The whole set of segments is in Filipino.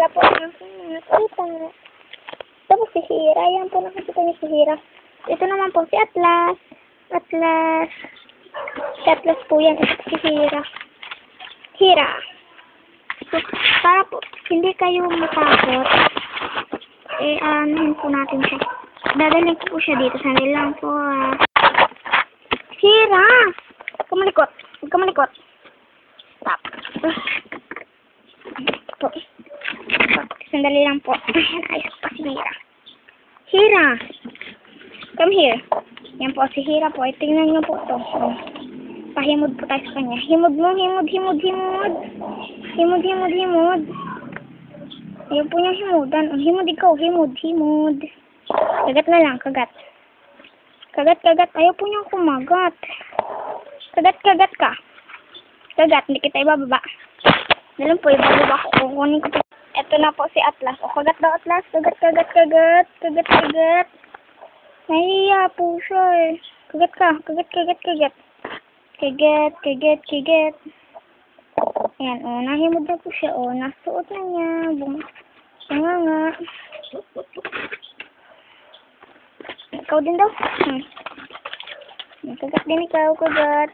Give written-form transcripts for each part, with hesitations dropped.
wala po nakita. Tapos si Hira, yan po nakikita niyo si Hira. Ito naman po si Atlas. Si Atlas po yan, si Hira. Hira. So, para po, hindi kayo matakot, anuhin po natin siya. Dadalhin ko po siya dito. Sandali lang po, Hira! Huwag ka malikot. Stop. Po. Sandali lang po. Ayos pa si Hira. Hira! Come here. Yan po si Hira po. Tingnan niyo po ito. Pahimod po tayo sa kanya. Himod mo, himod. Himod. Ayaw po niya himudan. Himod ikaw, himod. Kagat na lang, kagat. Kagat. Ayaw po niya kumagat. Kagat ka. Kagat, hindi kita ibababa. Dalam po, ibababa ko. Kukunin ko po. Ito na po si Atlas. O, kagat daw, Atlas. Kagat. Nahiya po siya eh. Kagat ka. Kagat. Ayan, o, nahimod na po siya. O, nasuot na niya. Bunganga. Ikaw din daw. Kagat din ikaw, kagat.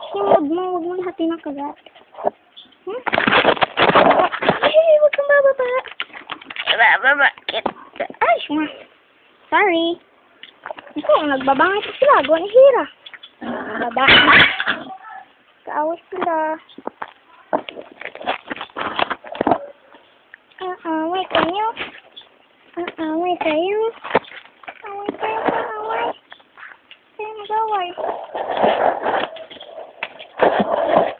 Himod mo, huwag mo lahat ng kagat. Ay, huwag kang bababa. Ay, sorry. Ito, nagbabangay pa sila. Gawa ni Hira. Baba na. Kaaway sila. Away kayo. Away kayo. Kayo mag-away.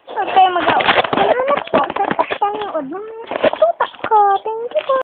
Huwag kayo mag-away. Salamat po sa panood.